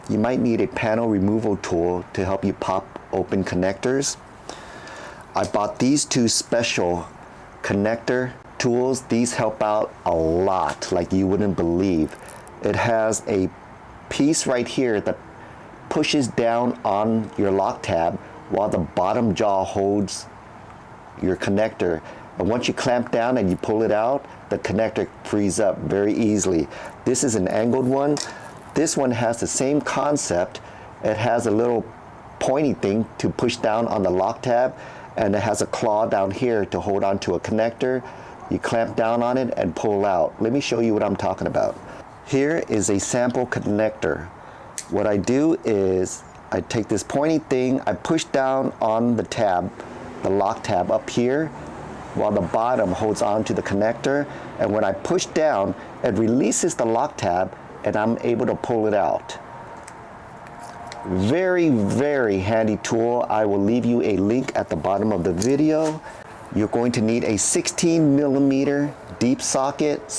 you might need a panel removal tool to help you pop open connectors. I bought these two special connector tools. These help out a lot, like you wouldn't believe. It has a piece right here that pushes down on your lock tab while the bottom jaw holds your connector. And once you clamp down and you pull it out, the connector frees up very easily. This is an angled one. This one has the same concept. It has a little pointy thing to push down on the lock tab, and it has a claw down here to hold on to a connector. You clamp down on it and pull out. Let me show you what I'm talking about. Here is a sample connector. What I do is I take this pointy thing, I push down on the tab, the lock tab up here, while the bottom holds on to the connector, and when I push down, it releases the lock tab and I'm able to pull it out. Very, very handy tool. I will leave you a link at the bottom of the video. You're going to need a 16mm deep socket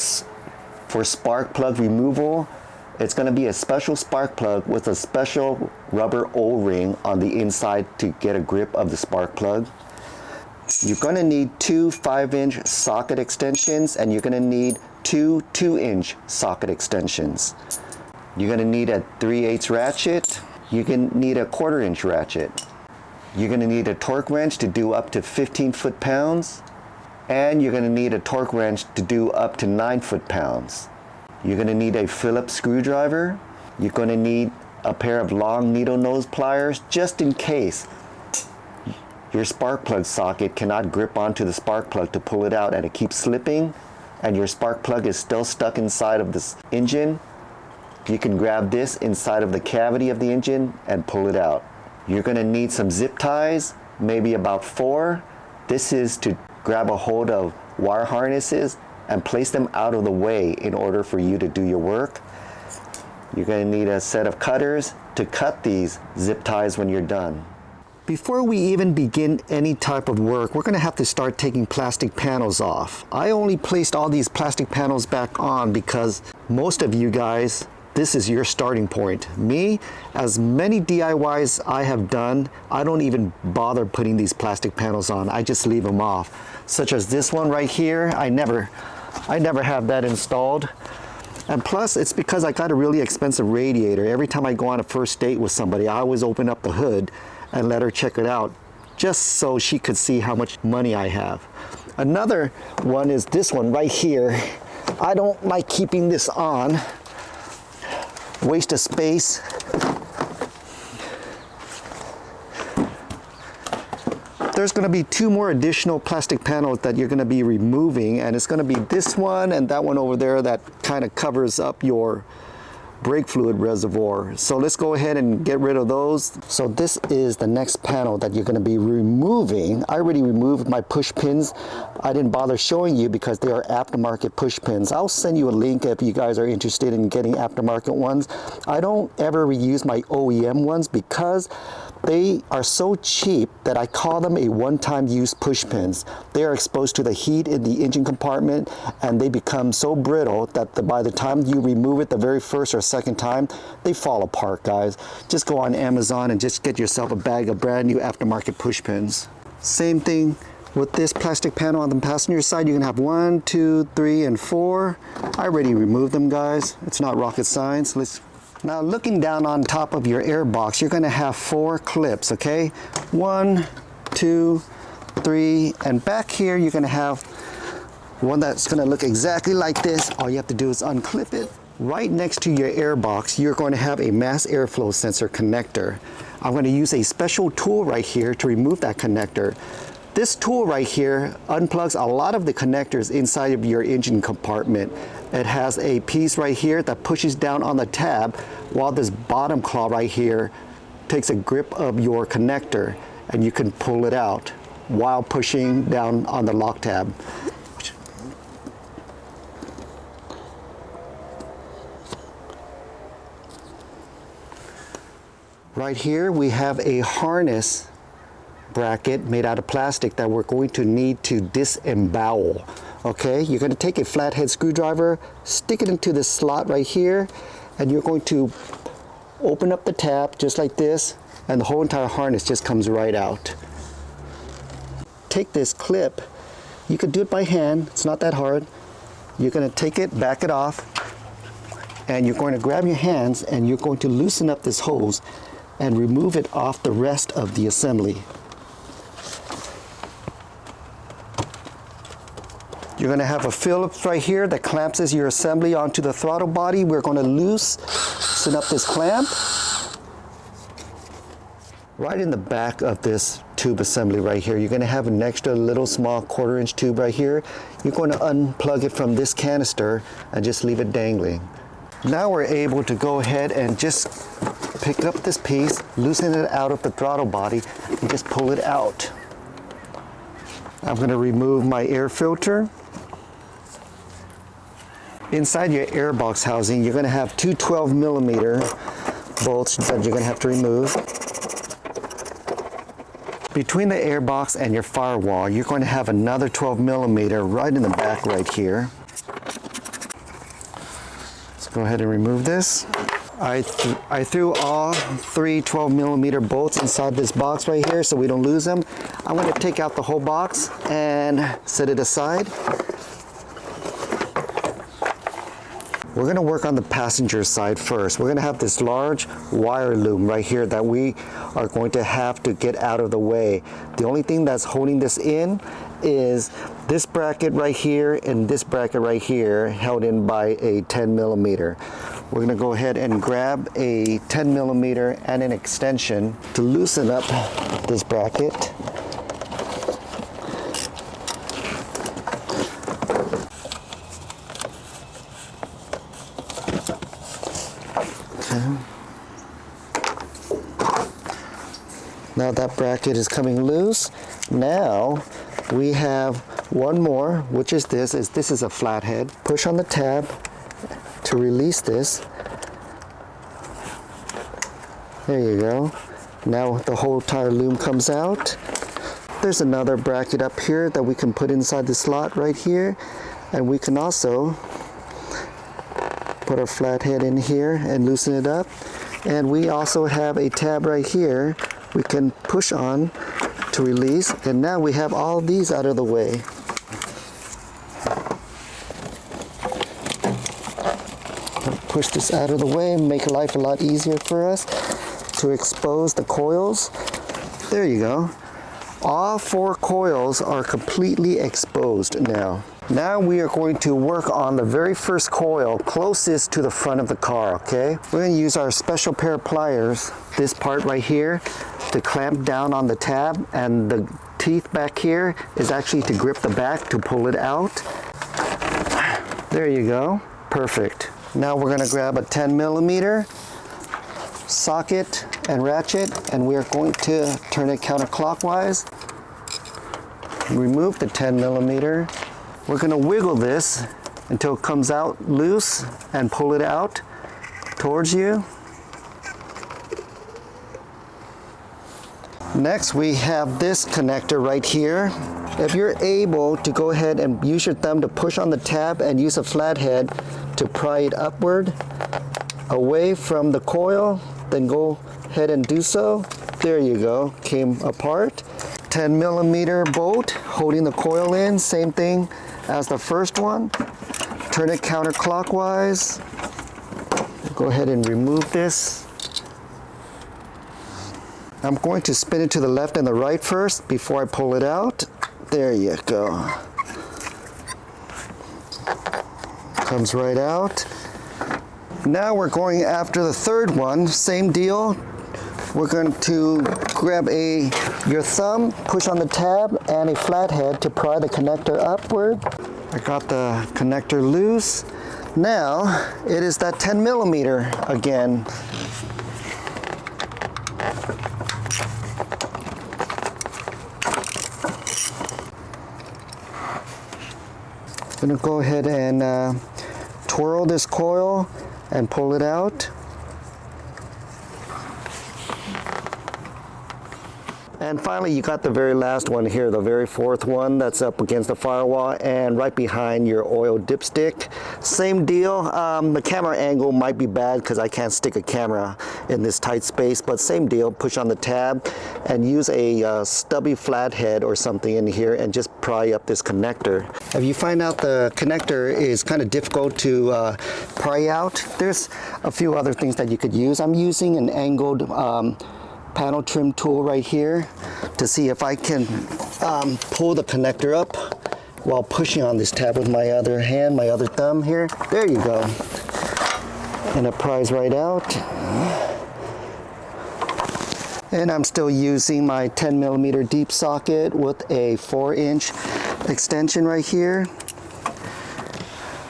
for spark plug removal. It's going to be a special spark plug with a special rubber O-ring on the inside to get a grip of the spark plug. You're going to need two 5-inch socket extensions, and you're going to need two 2-inch socket extensions. You're going to need a 3/8 ratchet. You can need a 1/4-inch ratchet. You're going to need a torque wrench to do up to 15 foot-pounds, and you're going to need a torque wrench to do up to 9 foot-pounds. You're going to need a Phillips screwdriver. You're going to need a pair of long needle nose pliers just in case your spark plug socket cannot grip onto the spark plug to pull it out and it keeps slipping and your spark plug is still stuck inside of this engine. You can grab this inside of the cavity of the engine and pull it out. You're going to need some zip ties, maybe about 4. This is to grab a hold of wire harnesses and place them out of the way in order for you to do your work. You're going to need a set of cutters to cut these zip ties when you're done. Before we even begin any type of work, we're going to have to start taking plastic panels off. I only placed all these plastic panels back on because most of you guys, this is your starting point. Me, as many DIYs I have done, I don't even bother putting these plastic panels on. I just leave them off. Such as this one right here, I never have that installed. And plus, it's because I got a really expensive radiator. Every time I go on a first date with somebody, I always open up the hood and let her check it out, just so she could see how much money I have. Another one is this one right here. I don't like keeping this on. Waste of space. There's going to be 2 more additional plastic panels that you're going to be removing, and it's going to be this one and that one over there that kind of covers up your brake fluid reservoir. So let's go ahead and get rid of those. So this is the next panel that you're going to be removing. I already removed my push pins. I didn't bother showing you because they are aftermarket push pins. I'll send you a link if you guys are interested in getting aftermarket ones. I don't ever reuse my OEM ones because they are so cheap that I call them a one-time use push pins. They are exposed to the heat in the engine compartment and they become so brittle that by the time you remove it the very first or second time, they fall apart, guys. Just go on Amazon and just get yourself a bag of brand new aftermarket push pins. Same thing with this plastic panel on the passenger side. You can have 1, 2, 3, and 4. I already removed them, guys. It's not rocket science. Now looking down on top of your air box, you're going to have 4 clips, okay? 1, 2, 3, and back here you're going to have one that's going to look exactly like this. All you have to do is unclip it. Right next to your air box, you're going to have a mass airflow sensor connector. I'm going to use a special tool right here to remove that connector. This tool right here unplugs a lot of the connectors inside of your engine compartment. It has a piece right here that pushes down on the tab, while this bottom claw right here takes a grip of your connector, and you can pull it out while pushing down on the lock tab. Right here we have a harness bracket made out of plastic that we're going to need to disembowel. Okay, you're going to take a flathead screwdriver, stick it into this slot right here, and you're going to open up the tab just like this, and the whole entire harness just comes right out. Take this clip, you could do it by hand, it's not that hard. You're going to take it, back it off, and you're going to grab your hands and you're going to loosen up this hose and remove it off the rest of the assembly. You're going to have a Phillips right here that clamps your assembly onto the throttle body. We're going to loosen up this clamp. Right in the back of this tube assembly right here, you're going to have an extra little small 1/4-inch tube right here. You're going to unplug it from this canister and just leave it dangling. Now we're able to go ahead and just pick up this piece, loosen it out of the throttle body, and just pull it out. I'm going to remove my air filter. Inside your airbox housing, you're going to have two 12mm bolts that you're going to have to remove. Between the airbox and your firewall, you're going to have another 12mm right in the back right here. Let's go ahead and remove this. I threw all three 12mm bolts inside this box right here so we don't lose them. I'm going to take out the whole box and set it aside. We're going to work on the passenger side first. We're going to have this large wire loom right here that we are going to have to get out of the way. The only thing that's holding this in is this bracket right here and this bracket right here, held in by a 10mm. We're going to go ahead and grab a 10mm and an extension to loosen up this bracket. Now that bracket is coming loose. Now we have one more, which is this is a flathead. Push on the tab to release this. There you go. Now the whole entire loom comes out. There's another bracket up here that we can put inside the slot right here, and we can also put our flathead in here and loosen it up. And we also have a tab right here we can push on to release, and now we have all these out of the way. Push this out of the way and make life a lot easier for us to expose the coils. There you go. All four coils are completely exposed now. Now we are going to work on the very first coil closest to the front of the car, okay? We're going to use our special pair of pliers, this part right here, to clamp down on the tab, and the teeth back here is actually to grip the back to pull it out. There you go. Perfect. Now we're going to grab a 10mm socket and ratchet, and we are going to turn it counterclockwise. Remove the 10mm. We're going to wiggle this until it comes out loose and pull it out towards you. Next, we have this connector right here. If you're able to go ahead and use your thumb to push on the tab and use a flathead to pry it upward away from the coil, then go ahead and do so. There you go, came apart. 10mm bolt holding the coil in, same thing as the first one. Turn it counterclockwise. Go ahead and remove this. I'm going to spin it to the left and the right first before I pull it out. There you go. Comes right out. Now we're going after the third one, same deal. We're going to grab your thumb, push on the tab, and a flathead to pry the connector upward. I got the connector loose. Now it is that 10mm again. I'm going to go ahead and twirl this coil and pull it out. And finally, you got the very last one here, the very fourth one that's up against the firewall and right behind your oil dipstick. Same deal. The camera angle might be bad because I can't stick a camera in this tight space, but same deal. Push on the tab and use a stubby flathead or something in here and just pry up this connector. If you find out the connector is kind of difficult to pry out, there's a few other things that you could use. I'm using an angled panel trim tool right here to see if I can pull the connector up while pushing on this tab with my other hand, my other thumb here. There you go. And it pries right out. And I'm still using my 10mm deep socket with a 4-inch extension right here.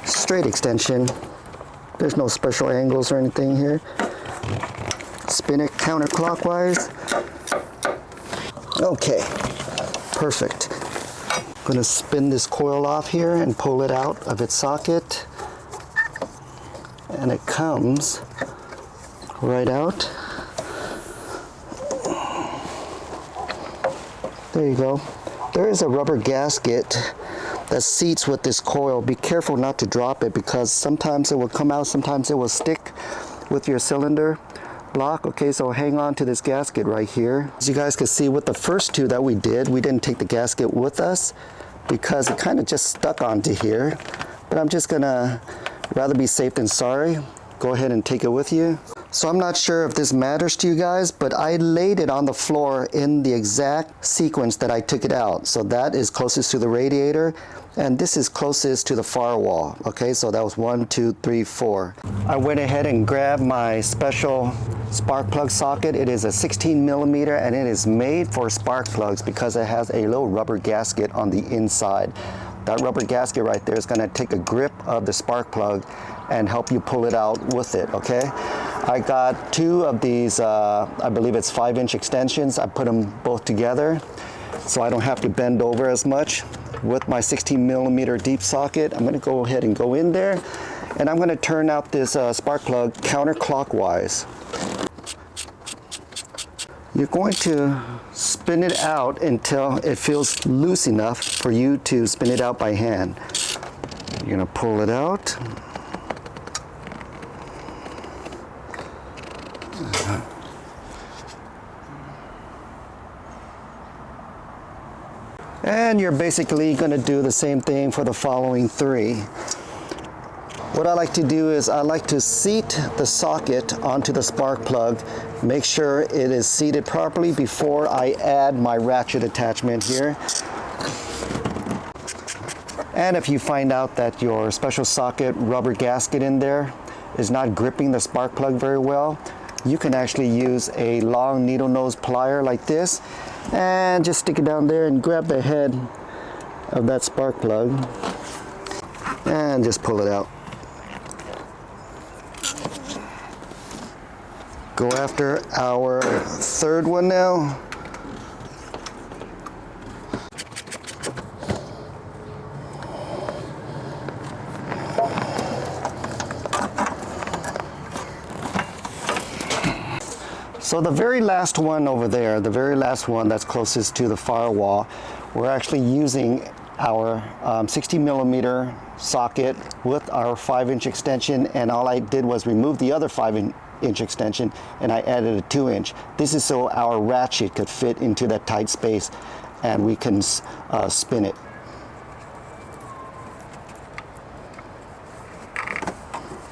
Straight extension. There's no special angles or anything here. Spin it counterclockwise. Okay, perfect. I'm gonna spin this coil off here and pull it out of its socket. And it comes right out. There you go. There is a rubber gasket that seats with this coil. Be careful not to drop it because sometimes it will come out, sometimes it will stick with your cylinder block. Okay, so hang on to this gasket right here. As you guys can see with the first two that we didn't take the gasket with us because it kind of just stuck onto here. But I'm just gonna rather be safe than sorry. Go ahead and take it with you. So I'm not sure if this matters to you guys, but I laid it on the floor in the exact sequence that I took it out. So that is closest to the radiator, and this is closest to the firewall. Okay, so that was 1, 2, 3, 4. I went ahead and grabbed my special spark plug socket. It is a 16mm and it is made for spark plugs because it has a little rubber gasket on the inside. That rubber gasket right there is going to take a grip of the spark plug and help you pull it out with it, okay? I got two of these, I believe it's 5-inch extensions. I put them both together so I don't have to bend over as much. With my 16mm deep socket, I'm gonna go ahead and go in there and I'm gonna turn out this spark plug counterclockwise. You're going to spin it out until it feels loose enough for you to spin it out by hand. You're gonna pull it out. And you're basically going to do the same thing for the following three. What I like to do is I like to seat the socket onto the spark plug, make sure it is seated properly before I add my ratchet attachment here. And if you find out that your special socket rubber gasket in there is not gripping the spark plug very well, you can actually use a long needle nose plier like this and just stick it down there and grab the head of that spark plug and just pull it out. Go after our third one now. So the very last one over there, the very last one that's closest to the firewall, we're actually using our 60mm socket with our 5-inch extension, and all I did was remove the other 5-inch extension and I added a 2-inch. This is so our ratchet could fit into that tight space and we can spin it.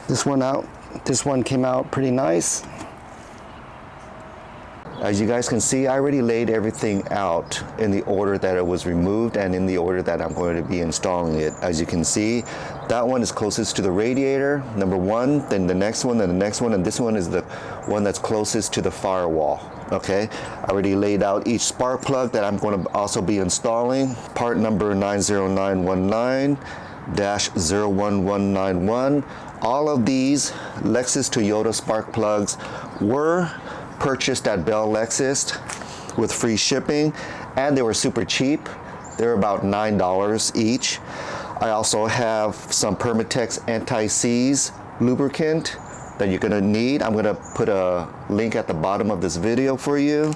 This one came out pretty nice. As you guys can see, I already laid everything out in the order that it was removed and in the order that I'm going to be installing it. As you can see, that one is closest to the radiator, number one, then the next one, then the next one, and this one is the one that's closest to the firewall. Okay, I already laid out each spark plug that I'm going to also be installing. Part number 90919-01191. All of these Lexus Toyota spark plugs were purchased at Bell Lexus with free shipping, and they were super cheap. They were about $9 each. I also have some Permatex anti-seize lubricant that you're gonna need. I'm gonna put a link at the bottom of this video for you.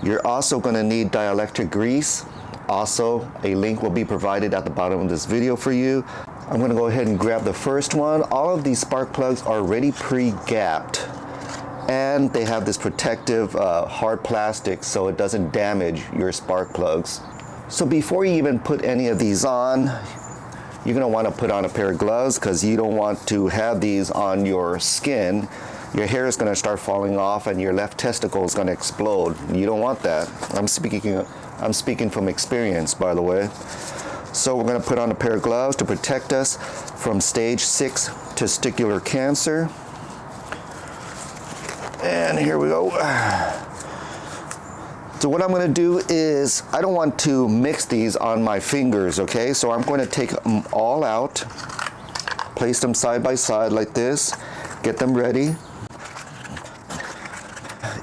You're also going to need dielectric grease. Also, a link will be provided at the bottom of this video for you. I'm going to go ahead and grab the first one. All of these spark plugs are already pre-gapped, and they have this protective hard plastic so it doesn't damage your spark plugs. So before you even put any of these on, you're going to want to put on a pair of gloves, because you don't want to have these on your skin. Your hair is going to start falling off and your left testicle is going to explode. You don't want that. I'm speaking from experience, by the way. So we're going to put on a pair of gloves to protect us from stage 6 testicular cancer. And here we go. So what I'm going to do is, I don't want to mix these on my fingers, okay? So I'm going to take them all out, place them side by side like this, get them ready.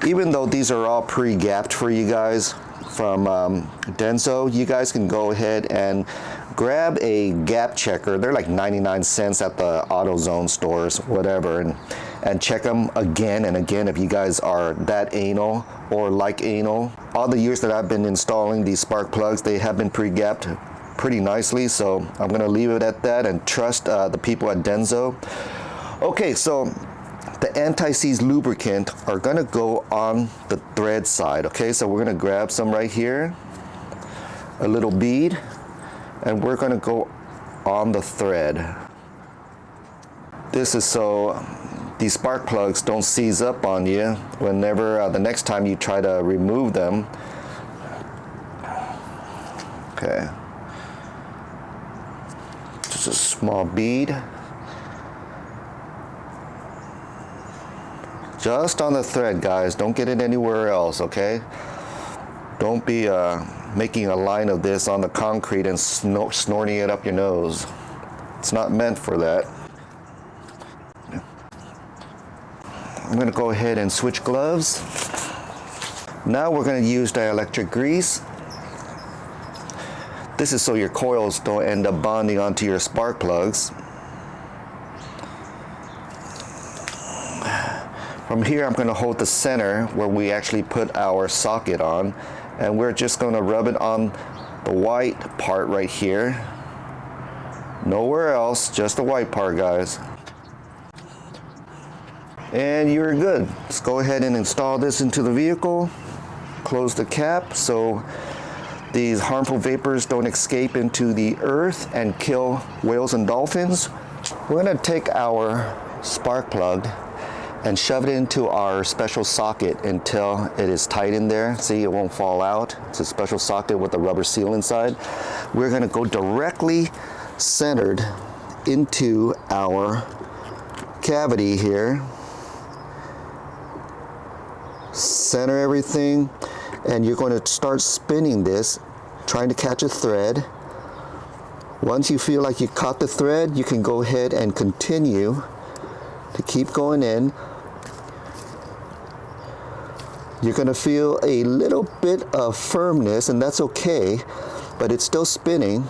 Even though these are all pre-gapped for you guys from Denso, you guys can go ahead and grab a gap checker. They're like 99 cents at the AutoZone stores, whatever, and check them again and again if you guys are that anal or like anal. All the years that I've been installing these spark plugs, they have been pre-gapped pretty nicely, so I'm gonna leave it at that and trust the people at Denso. Okay, so the anti-seize lubricant are gonna go on the thread side, okay? So we're gonna grab some right here, a little bead, and we're gonna go on the thread. This is so these spark plugs don't seize up on you whenever the next time you try to remove them. Okay. Just a small bead. Just on the thread, guys. Don't get it anywhere else, okay? Don't be making a line of this on the concrete and snorting it up your nose. It's not meant for that. I'm going to go ahead and switch gloves. Now we're going to use dielectric grease. This is so your coils don't end up bonding onto your spark plugs. From here, I'm going to hold the center where we actually put our socket on, and we're just going to rub it on the white part right here. Nowhere else, just the white part, guys. And you're good. Let's go ahead and install this into the vehicle. Close the cap so these harmful vapors don't escape into the earth and kill whales and dolphins. We're going to take our spark plug and shove it into our special socket until it is tight in there. See, it won't fall out. It's a special socket with a rubber seal inside. We're going to go directly centered into our cavity here. Center everything, and you're going to start spinning this, trying to catch a thread. Once you feel like you caught the thread, you can go ahead and continue to keep going in. You're going to feel a little bit of firmness, and that's okay, but it's still spinning.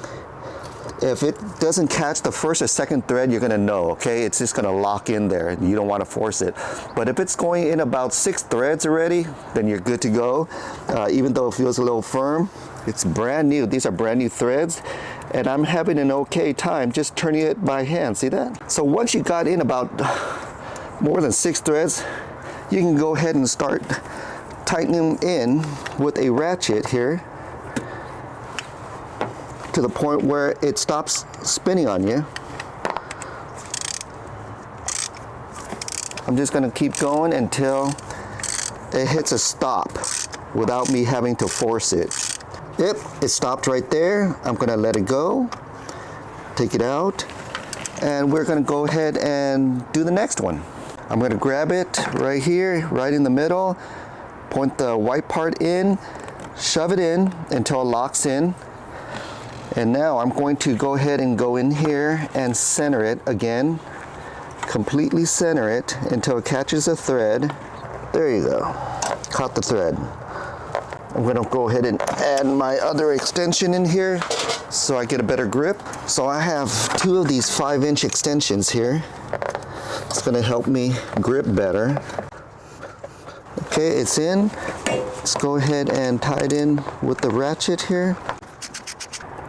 If it doesn't catch the first or second thread, you're going to know, okay? It's just going to lock in there, and you don't want to force it. But if it's going in about 6 threads already, then you're good to go. Even though it feels a little firm, it's brand new. These are brand new threads, and I'm having an okay time just turning it by hand. See that? So once you got in about more than 6 threads, you can go ahead and start tightening in with a ratchet here, to the point where it stops spinning on you. I'm just going to keep going until it hits a stop without me having to force it. Yep, it stopped right there. I'm going to let it go, take it out, and we're going to go ahead and do the next one. I'm going to grab it right here, right in the middle, point the white part in, shove it in until it locks in. And now I'm going to go ahead and go in here and center it again. Completely center it until it catches a thread. There you go. Caught the thread. I'm going to go ahead and add my other extension in here so I get a better grip. So I have 2 of these 5-inch extensions here. It's going to help me grip better. Okay, it's in. Let's go ahead and tie it in with the ratchet here.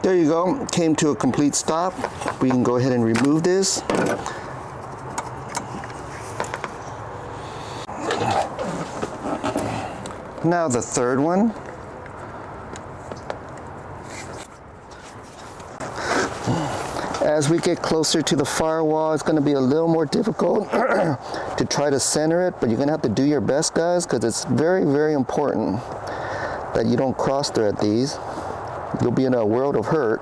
There you go, came to a complete stop. We can go ahead and remove this. Now the third one. As we get closer to the firewall, it's going to be a little more difficult to try to center it, but you're going to have to do your best, guys, because it's very, very important that you don't cross thread these. You'll be in a world of hurt,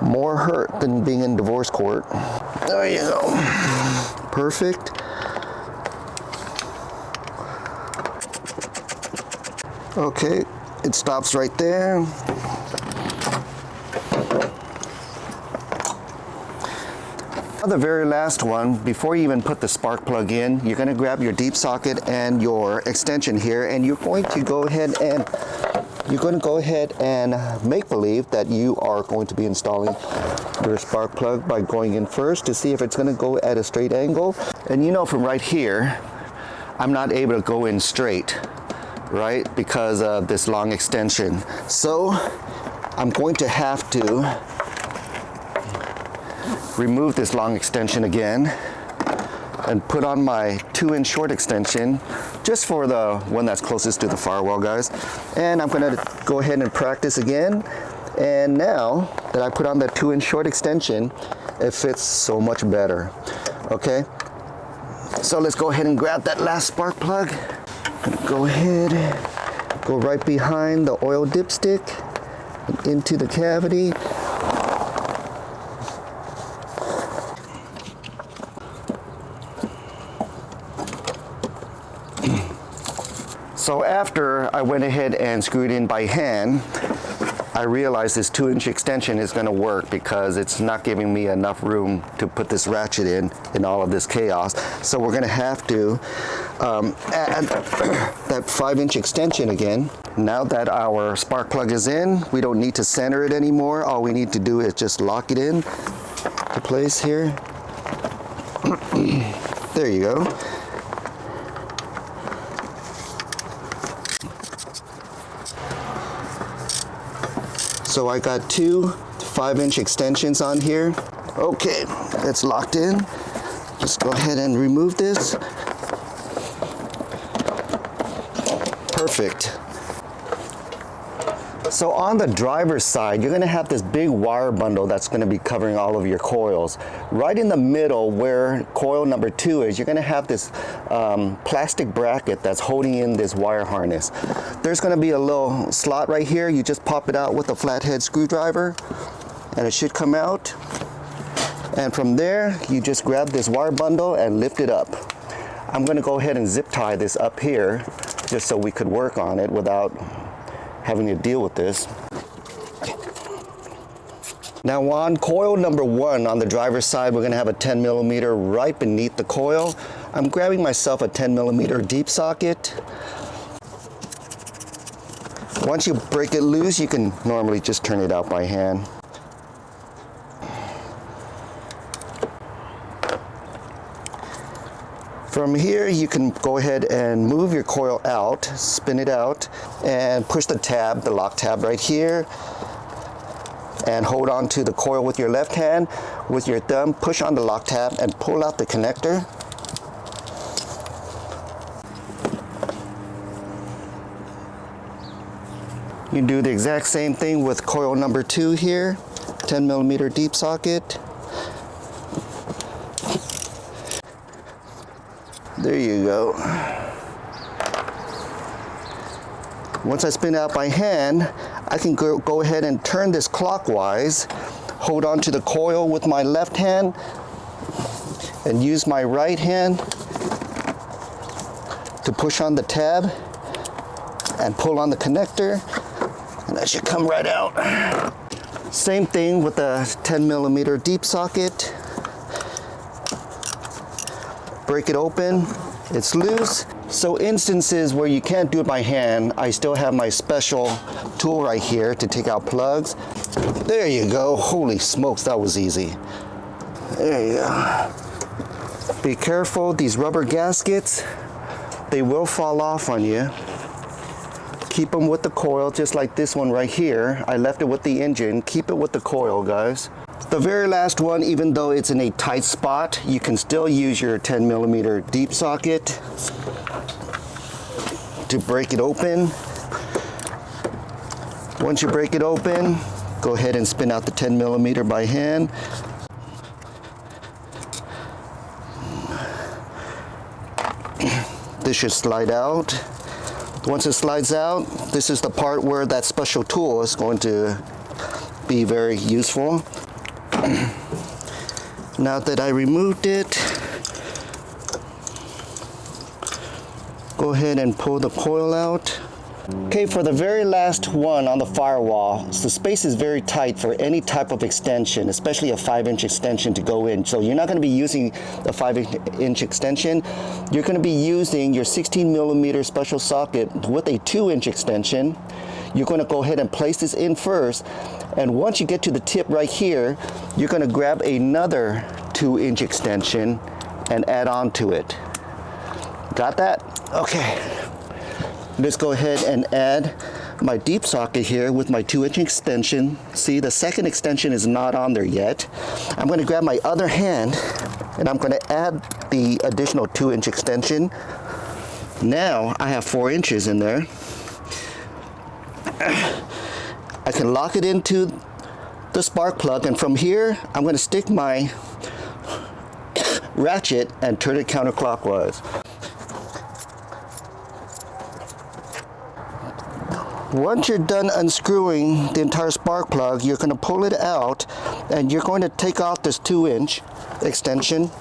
more hurt than being in divorce court. There you go. Perfect. Okay, it stops right there. The very last one, before you even put the spark plug in, you're going to grab your deep socket and your extension here, and you're going to go ahead and make believe that you are going to be installing your spark plug by going in first to see if it's going to go at a straight angle. And you know, from right here, I'm not able to go in straight, right, because of this long extension. So I'm going to have to remove this long extension again and put on my 2-inch short extension, just for the one that's closest to the firewall, guys. And I'm going to go ahead and practice again. And now that I put on that 2-inch short extension, it fits so much better. Okay, so let's go ahead and grab that last spark plug. Go ahead, go right behind the oil dipstick and into the cavity. So after I went ahead and screwed in by hand, I realized this 2-inch extension is going to work because it's not giving me enough room to put this ratchet in all of this chaos. So we're going to have to add that 5-inch extension again. Now that our spark plug is in, we don't need to center it anymore. All we need to do is just lock it in to place here. There you go. So I got 2 5-inch extensions on here. Okay, it's locked in. Just go ahead and remove this. Perfect. So on the driver's side, you're gonna have this big wire bundle that's gonna be covering all of your coils. Right in the middle where coil number 2 is, you're gonna have this plastic bracket that's holding in this wire harness. There's gonna be a little slot right here. You just pop it out with a flathead screwdriver and it should come out. And from there, you just grab this wire bundle and lift it up. I'm gonna go ahead and zip tie this up here just so we could work on it without having to deal with this. Now on coil number 1 on the driver's side, we're gonna have a 10mm right beneath the coil. I'm grabbing myself a 10mm deep socket. Once you break it loose, you can normally just turn it out by hand. From here, you can go ahead and move your coil out, spin it out, and push the tab, the lock tab right here, and hold on to the coil with your left hand. With your thumb, push on the lock tab and pull out the connector. You do the exact same thing with coil number 2 here, 10mm deep socket. There you go. Once I spin it out by hand, I can go ahead and turn this clockwise, hold on to the coil with my left hand, and use my right hand to push on the tab and pull on the connector, and that should come right out. Same thing with the 10mm deep socket. Break it open, it's loose. So instances where you can't do it by hand, I still have my special tool right here to take out plugs. There you go. Holy smokes, that was easy. There you go. Be careful, these rubber gaskets, they will fall off on you. Keep them with the coil, just like this one right here. I left it with the engine. Keep it with the coil, guys. The very last one, even though it's in a tight spot, you can still use your 10mm deep socket to break it open. Once you break it open, go ahead and spin out the 10mm by hand. This should slide out. Once it slides out, this is the part where that special tool is going to be very useful. Now that I removed it, go ahead and pull the coil out. Okay, for the very last one on the firewall, the space is very tight for any type of extension, especially a 5-inch extension to go in. So you're not going to be using a 5-inch extension. You're going to be using your 16mm special socket with a 2-inch extension. You're going to go ahead and place this in first, and once you get to the tip right here, you're going to grab another 2-inch extension and add on to it. Got that? Okay. Let's go ahead and add my deep socket here with my 2-inch extension. See, the second extension is not on there yet. I'm going to grab my other hand and I'm going to add the additional 2-inch extension. Now I have 4 inches in there. I can lock it into the spark plug, and from here I'm going to stick my ratchet and turn it counterclockwise. Once you're done unscrewing the entire spark plug, you're going to pull it out and you're going to take off this 2-inch extension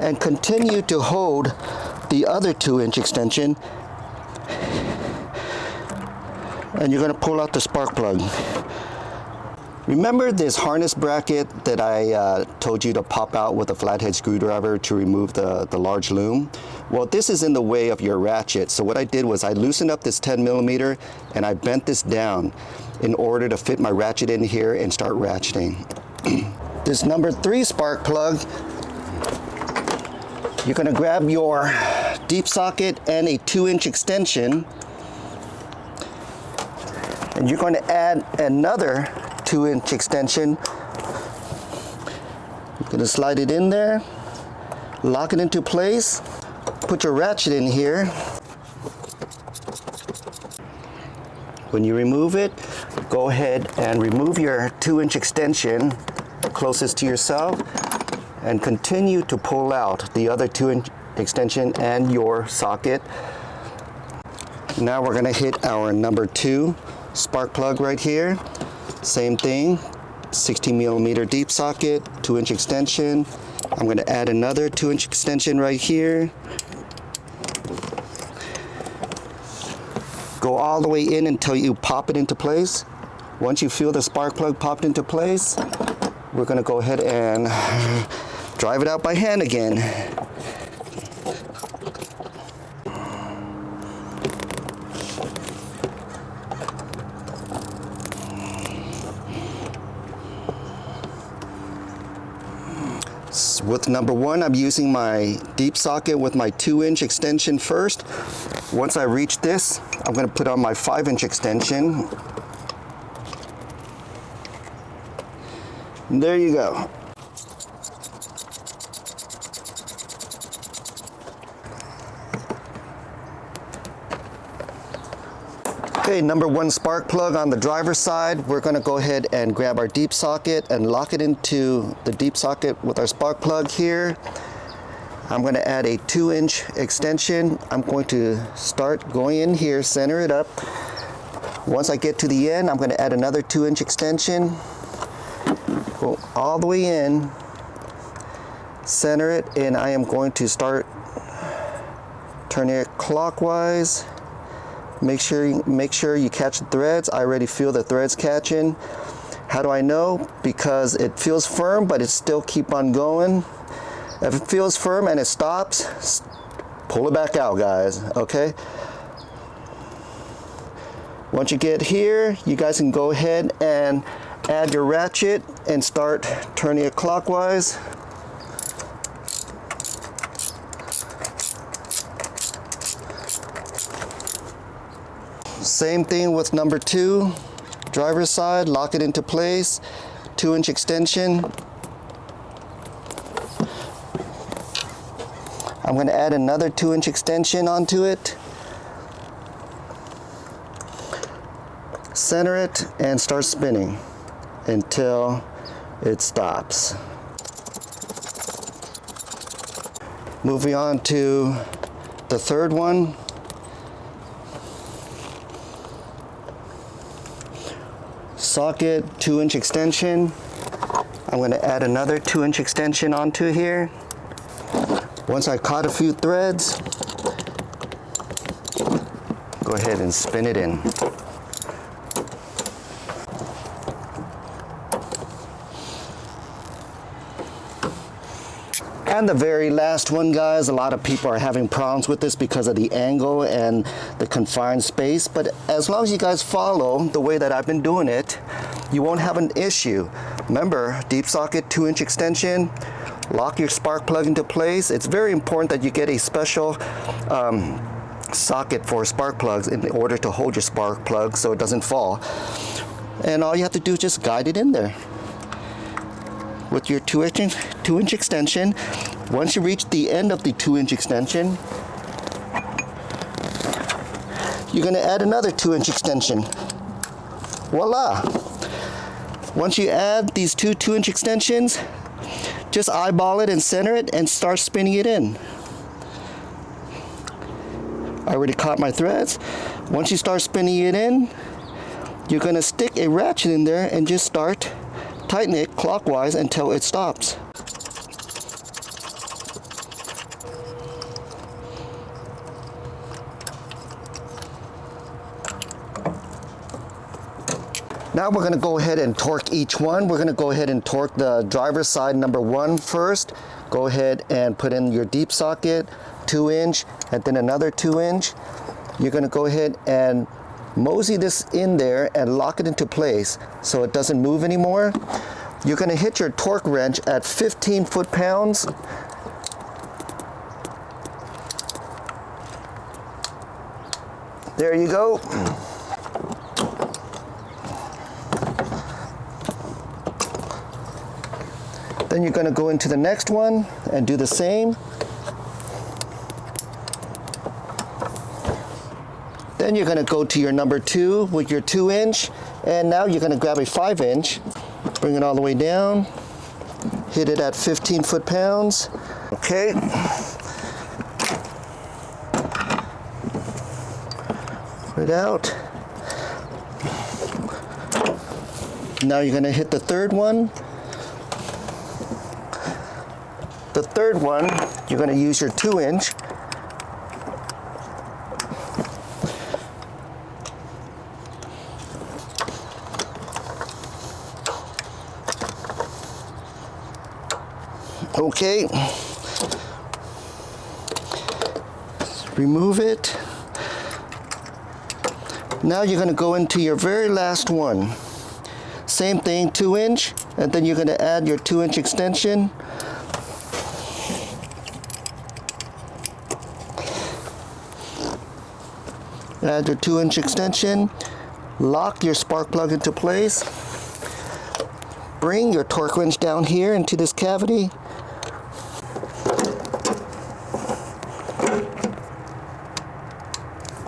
and continue to hold the other 2-inch extension, and you're going to pull out the spark plug. Remember this harness bracket that I told you to pop out with a flathead screwdriver to remove the large loom? Well, this is in the way of your ratchet. So what I did was I loosened up this 10mm and I bent this down in order to fit my ratchet in here and start ratcheting. This number 3 spark plug, you're going to grab your deep socket and a 2-inch extension, and you're going to add another 2-inch extension. You're going to slide it in there, lock it into place, put your ratchet in here. When you remove it, go ahead and remove your 2-inch extension closest to yourself and continue to pull out the other 2-inch extension and your socket. Now we're going to hit our number 2 spark plug right here. Same thing, 16mm deep socket, 2-inch extension. I'm going to add another 2-inch extension right here. Go all the way in until you pop it into place. Once you feel the spark plug popped into place, we're going to go ahead and drive it out by hand again. With number 1, I'm using my deep socket with my 2-inch extension first. Once I reach this, I'm going to put on my 5-inch extension. And there you go. Okay, number 1 spark plug on the driver's side. We're going to go ahead and grab our deep socket and lock it into the deep socket with our spark plug here. I'm going to add a 2-inch extension. I'm going to start going in here, center it up. Once I get to the end, I'm going to add another 2-inch extension. Go all the way in, center it, and I am going to start turning it clockwise. Make sure you catch the threads. I already feel the threads catching. How do I know? Because it feels firm, but it still keep on going. If it feels firm and it stops, pull it back out, guys, okay? Once you get here, you guys can go ahead and add your ratchet and start turning it clockwise. Same thing with number 2, driver's side, lock it into place, 2-inch extension. I'm going to add another 2-inch extension onto it. Center it and start spinning until it stops. Moving on to the third one. Socket, 2-inch extension. I'm going to add another 2-inch extension onto here. Once I caught a few threads, go ahead and spin it in. And the very last one, guys, a lot of people are having problems with this because of the angle and the confined space, but as long as you guys follow the way that I've been doing it, you won't have an issue. Remember, deep socket, 2-inch extension, lock your spark plug into place. It's very important that you get a special socket for spark plugs in order to hold your spark plug so it doesn't fall. And all you have to do is just guide it in there with your 2-inch extension. Once you reach the end of the 2-inch extension, you're going to add another 2-inch extension. Voila! Once you add these two 2-inch extensions, just eyeball it and center it and start spinning it in. I already caught my threads. Once you start spinning it in, you're going to stick a ratchet in there and just start tighten it clockwise until it stops. Now we're going to go ahead and torque each one. We're going to go ahead and torque the driver's side number 1 first. Go ahead and put in your deep socket, 2-inch, and then another 2-inch. You're going to go ahead and mosey this in there and lock it into place so it doesn't move anymore. You're going to hit your torque wrench at 15 foot-pounds. There you go. Then you're going to go into the next one and do the same. Then you're going to go to your number 2 with your 2-inch, and now you're going to grab a 5-inch, bring it all the way down, hit it at 15 foot-pounds. Okay. Put it out. Now you're going to hit the third one. The third one, you're going to use your 2-inch. Okay. Remove it. Now you're going to go into your very last one. Same thing, 2-inch, and then you're going to add your 2-inch extension. Add your 2-inch extension, lock your spark plug into place, bring your torque wrench down here into this cavity.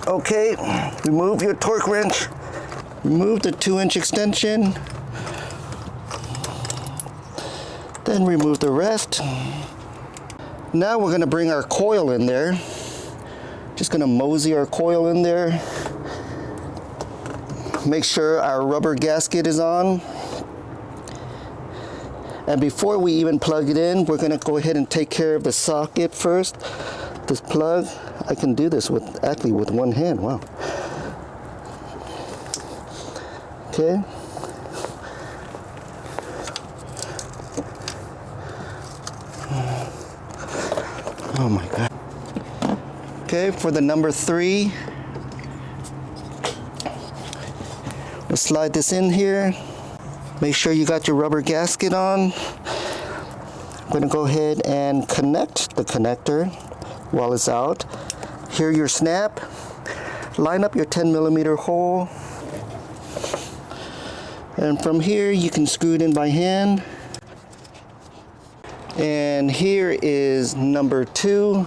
Okay, remove your torque wrench, remove the 2-inch extension, then remove the rest. Now we're going to bring our coil in there. Just going to mosey our coil in there. Make sure our rubber gasket is on. And before we even plug it in, we're going to go ahead and take care of the socket first. This plug, I can do this actually with one hand. Wow. Okay. Oh my God. Okay, for the number 3, let's slide this in here. Make sure you got your rubber gasket on. I'm going to go ahead and connect the connector while it's out. Here your snap. line up your 10mm hole. And from here you can screw it in by hand. And here is number 2.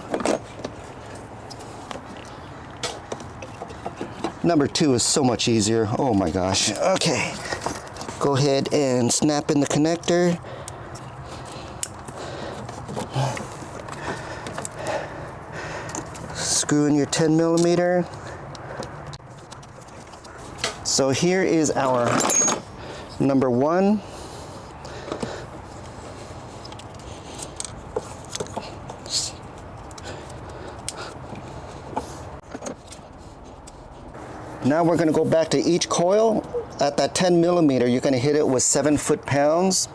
Number 2 is so much easier. Oh my gosh. Okay. Go ahead and snap in the connector. Screw in your 10mm. So here is our number 1. Now we're going to go back to each coil. At that 10mm, you're going to hit it with 7 foot-pounds.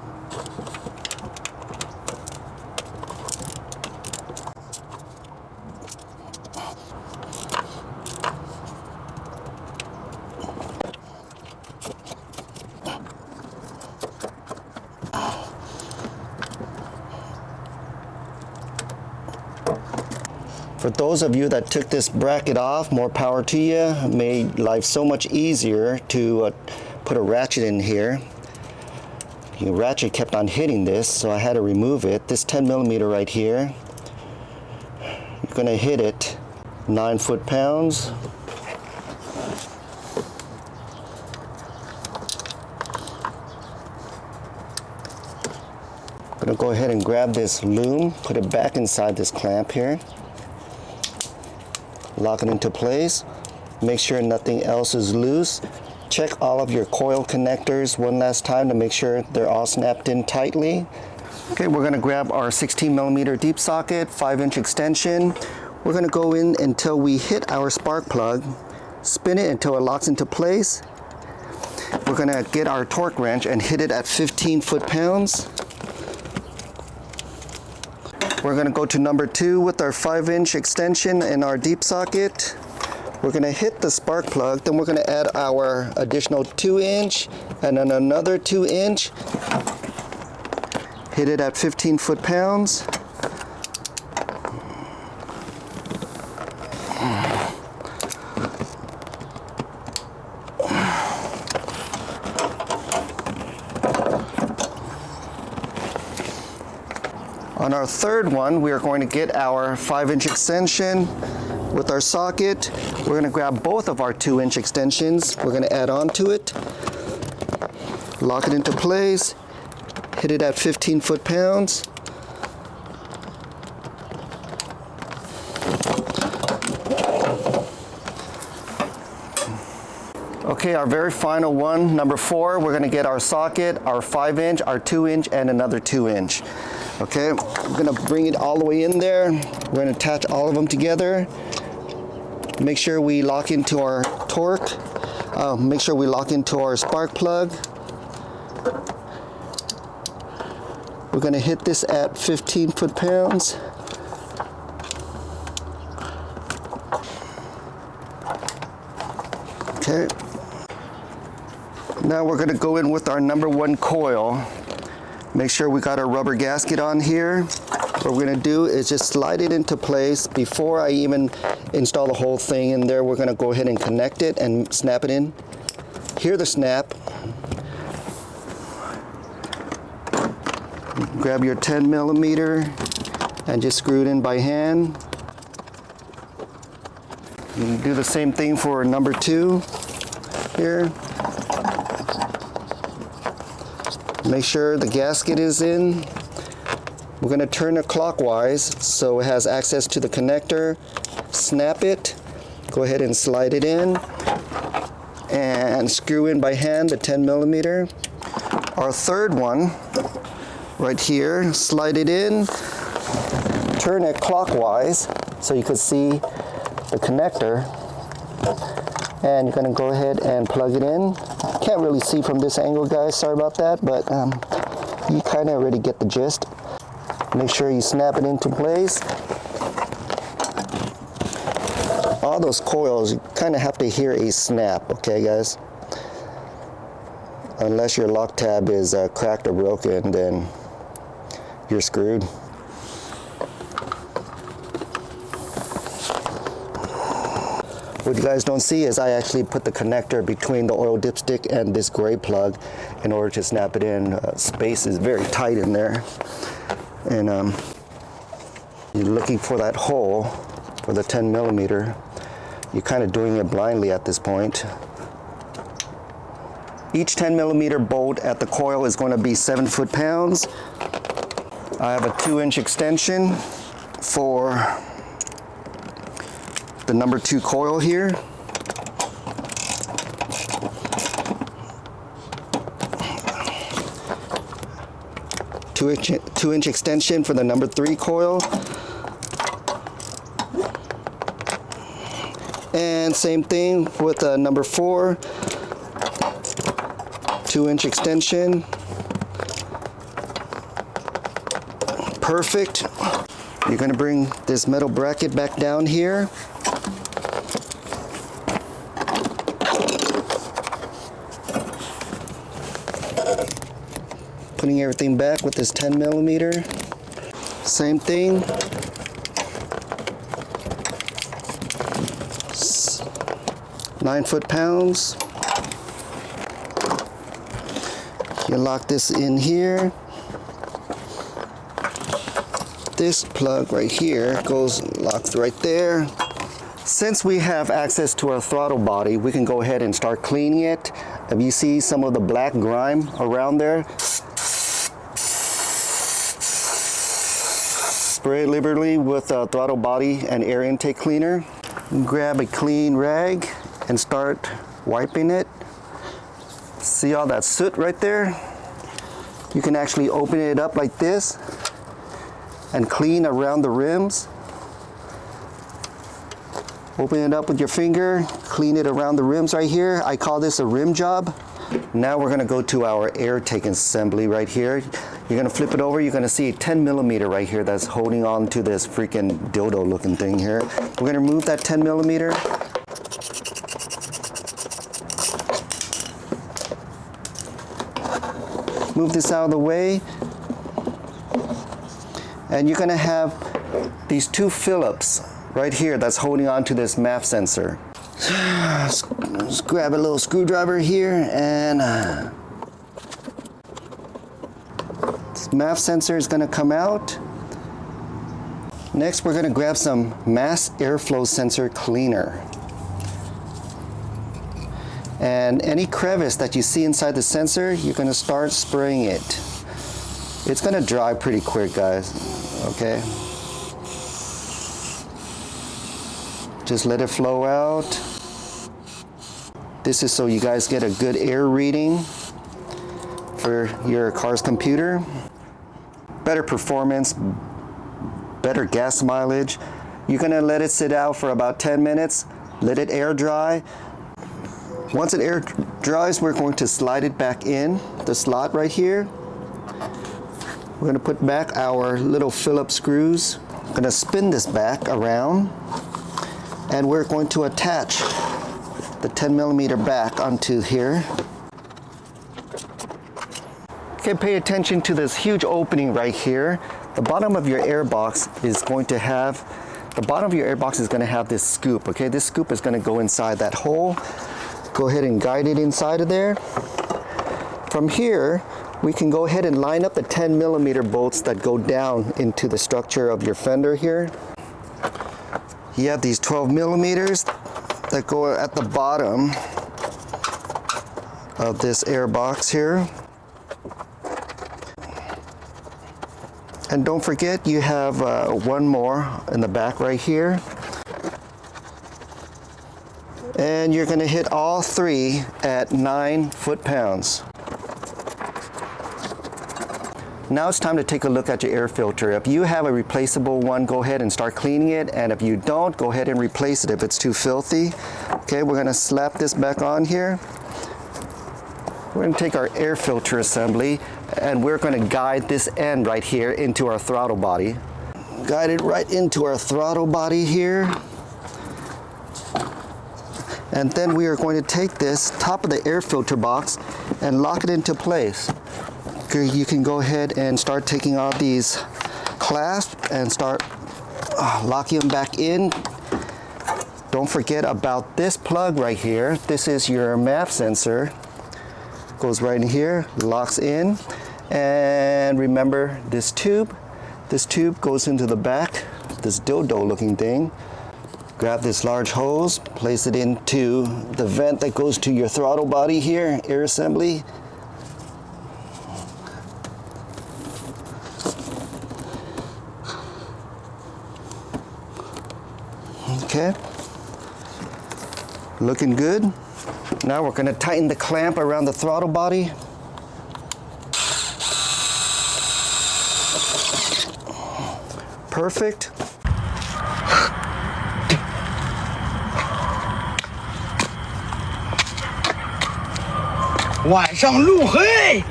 For those of you that took this bracket off, more power to you. It made life so much easier to put a ratchet in here. The ratchet kept on hitting this, so I had to remove it. This 10mm right here, you're going to hit it 9 foot-pounds. I'm going to go ahead and grab this loom, put it back inside this clamp here. Lock it into place. Make sure nothing else is loose. Check all of your coil connectors one last time to make sure they're all snapped in tightly. Okay, we're going to grab our 16mm deep socket, 5-inch extension. We're going to go in until we hit our spark plug, spin it until it locks into place. We're going to get our torque wrench and hit it at 15 foot-pounds. We're going to go to number 2 with our 5-inch extension and our deep socket. We're going to hit the spark plug, then we're going to add our additional 2-inch and then another 2-inch. Hit it at 15 foot-pounds. On our third one, we are going to get our 5-inch extension with our socket. We're going to grab both of our 2-inch extensions. We're going to add on to it, lock it into place, hit it at 15 foot-pounds. Okay, our very final one, number 4, we're going to get our socket, our 5-inch, our 2-inch, and another 2-inch. Okay, I'm going to bring it all the way in there. We're going to attach all of them together. Make sure we lock into our torque. Make sure we lock into our spark plug. We're going to hit this at 15 foot-pounds. Okay. Now we're going to go in with our number 1 coil. Make sure we got our rubber gasket on here. What we're going to do is just slide it into place. Before I even install the whole thing in there, we're going to go ahead and connect it and snap it in. Hear the snap. Grab your 10mm and just screw it in by hand. You do the same thing for number 2 here. Make sure the gasket is in. We're going to turn it clockwise so it has access to the connector. Snap it. Go ahead and slide it in. And screw in by hand the 10mm. Our third one, right here, slide it in. Turn it clockwise so you can see the connector. And you're going to go ahead and plug it in. Can't really see from this angle, guys, sorry about that, but you kind of already get the gist. Make sure you snap it into place. All those coils, you kind of have to hear a snap, okay, guys? Unless your lock tab is cracked or broken, then you're screwed. What you guys don't see is I actually put the connector between the oil dipstick and this gray plug in order to snap it in. Space is very tight in there. And you're looking for that hole for the 10 millimeter. You're kind of doing it blindly at this point. Each 10 millimeter bolt at the coil is going to be 7 foot-pounds. I have a 2-inch extension for the number 2 coil here. Two-inch extension for the number 3 coil. And same thing with number 4. 2-inch extension. Perfect. You're going to bring this metal bracket back down here. Putting everything back with this 10 millimeter. Same thing. Nine foot-pounds. You lock this in here. This plug right here locks right there. Since we have access to our throttle body, we can go ahead and start cleaning it. If you see some of the black grime around there, spray it liberally with a throttle body and air intake cleaner. Grab a clean rag and start wiping it. See all that soot right there? You can actually open it up like this and clean around the rims. Open it up with your finger, clean it around the rims right here. I call this a rim job. Now we're gonna go to our air take assembly right here. You're gonna flip it over, you're gonna see a 10 millimeter right here that's holding on to this freaking dildo looking thing here. We're gonna remove that 10 millimeter. Move this out of the way. And you're gonna have these 2 Phillips right here that's holding on to this MAF sensor. Let's grab a little screwdriver here and this MAF sensor is gonna come out. Next, we're gonna grab some mass airflow sensor cleaner. And any crevice that you see inside the sensor, you're gonna start spraying it. It's gonna dry pretty quick, guys, okay? Just let it flow out. This is so you guys get a good air reading for your car's computer. Better performance, better gas mileage. You're gonna let it sit out for about 10 minutes, let it air dry. Once it air dries, we're going to slide it back in the slot right here. We're gonna put back our little Phillips screws. I'm gonna spin this back around and we're going to attach the 10 millimeter back onto here. Okay, pay attention to this huge opening right here. The bottom of your air box is going to have this scoop, okay? This scoop is gonna go inside that hole. Go ahead and guide it inside of there. From here, we can go ahead and line up the 10 millimeter bolts that go down into the structure of your fender here. You have these 12 millimeters that go at the bottom of this air box here. And don't forget, you have one more in the back right here. And you're gonna hit all 3 at 9 foot-pounds. Now it's time to take a look at your air filter. If you have a replaceable one, go ahead and start cleaning it. And if you don't, go ahead and replace it if it's too filthy. Okay, we're gonna slap this back on here. We're gonna take our air filter assembly and we're gonna guide this end right here into our throttle body. Guide it right into our throttle body here. And then we are going to take this top of the air filter box and lock it into place. Okay, you can go ahead and start taking out these clasps and start locking them back in. Don't forget about this plug right here. This is your MAF sensor. Goes right in here, locks in. And remember this tube. This tube goes into the back, this dildo looking thing. Grab this large hose, place it into the vent that goes to your throttle body here, air assembly. Okay, looking good. Now we're gonna tighten the clamp around the throttle body. Perfect.晚上路黑，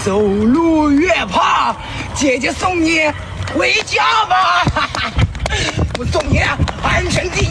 走路越怕，姐姐送你回家吧，我送你安全第一。